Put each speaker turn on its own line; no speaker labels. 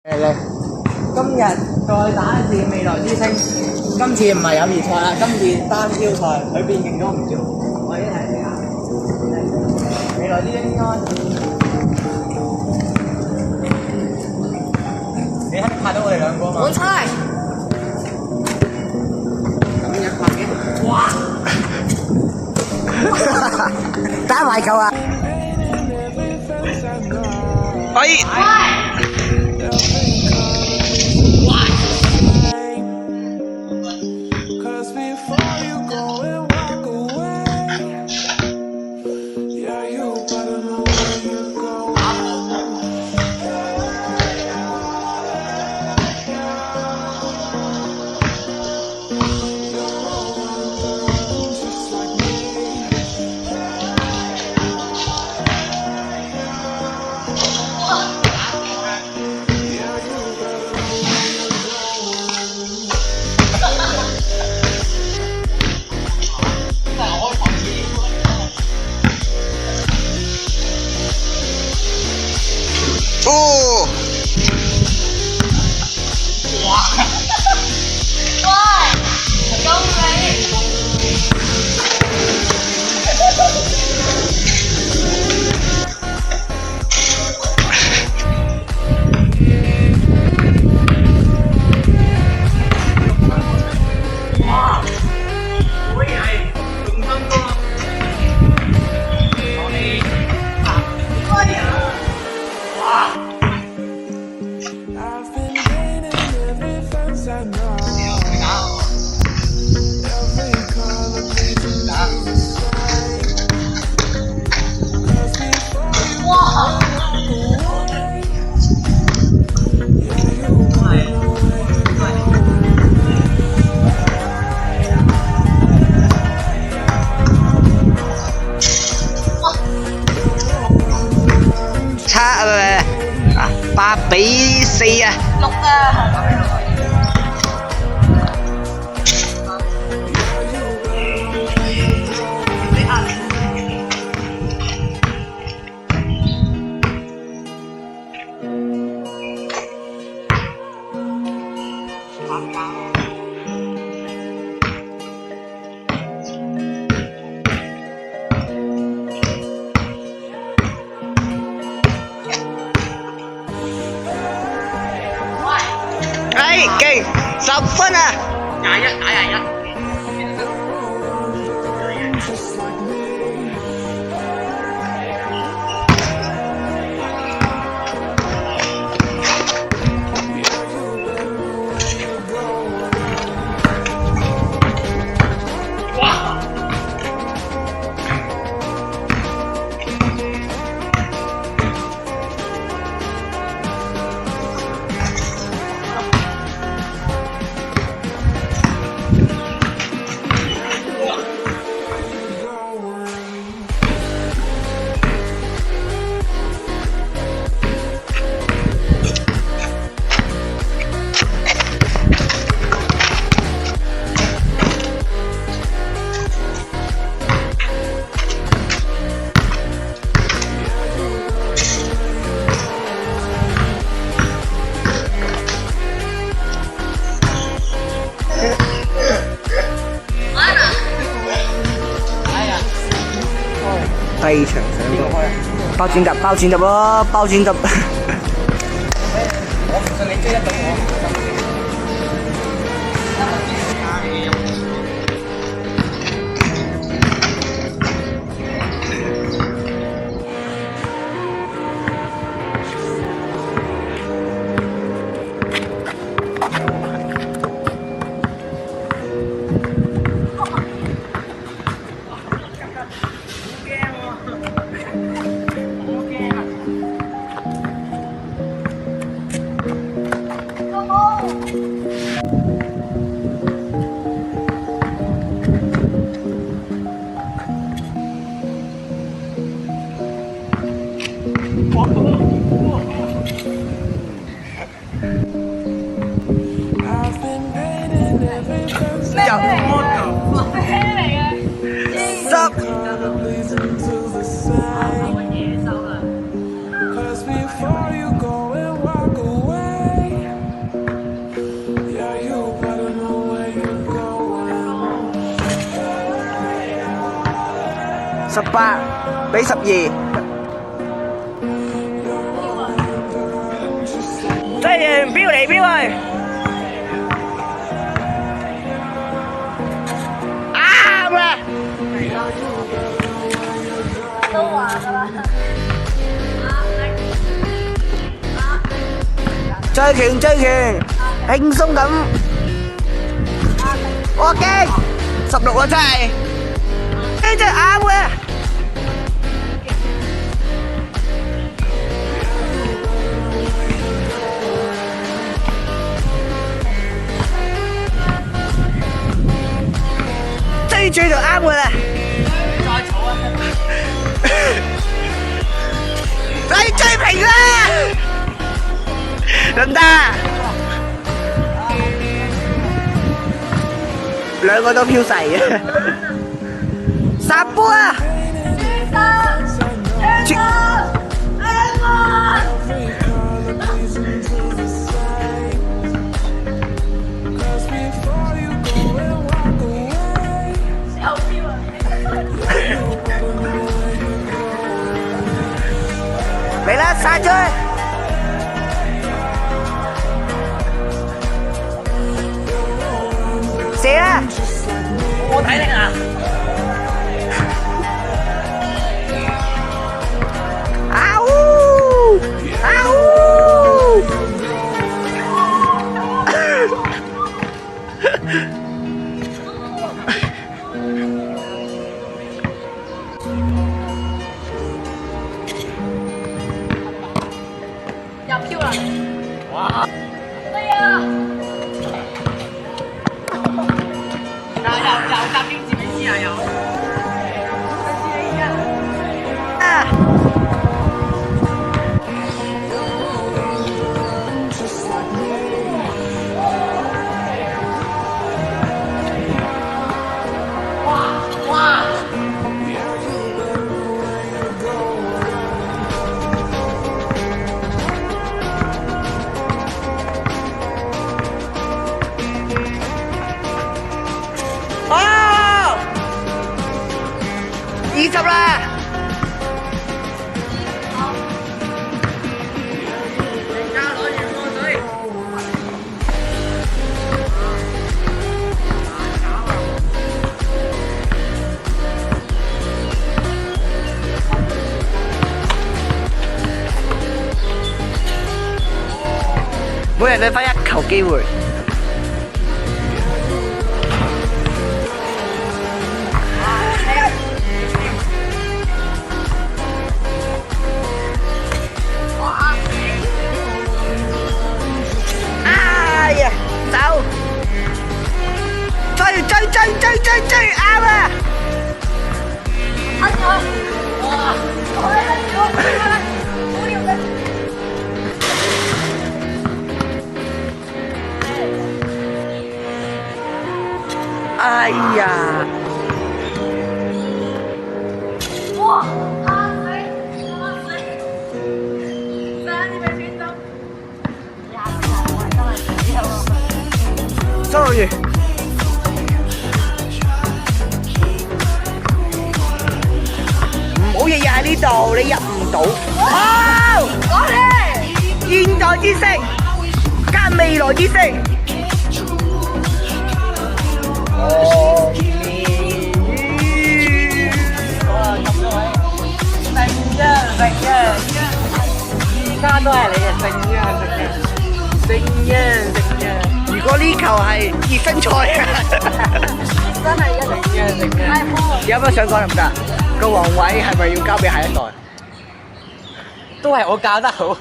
嚟，今日再打一次未來之星，今次唔係友誼賽啦，今次單挑賽，佢變勁咗唔少。我已經睇你下，未來之星應該，你睇拍到我哋兩個嘛？
我猜。
咁一拍嘅，哇！打埋球啊！
哦！
哇！喂，救命！
哇！果然係用心多啊！我哋威啊！哇！8-4
啊
6啊！
勁10分啊
21打21。
第二場上到包轉揼，包轉揼咯，包轉揼。
我唔信你追得到我。
野獸啊！
18比12。追完飆嚟飆去，啱啦！
都話㗎啦。
追拳追拳，輕鬆咁。我驚16啊真係，呢隻啱嘅。追就啱嘅啦。
再嘈啊！
你追平啦！唔得，兩個都飄逝嘅。殺波啊！嚟啦，殺出去！射啦！
我睇你啊！
啊呜！啊呜！
又飄啦！
哇！
哎呀！
又夾經自己知啊又。
啊！
哇！
哦！20啦！
而家攞住個水。
每人得返1球機會。哎呀，走！追啱啊！哎呀！
哇！嚇死！嚇死！三你咪選擇。呀！我真係死啊！
收住。唔好日日喺呢度，你入唔到。好，
講你！
現在之星加未來之星。哦。
哇！咁多位，勝啊！而家都係你嘅勝啊！
如果呢球係熱身賽啊，
真係嘅。
有乜想講得唔得？個王位係咪要交俾下一代？
都係我教得好。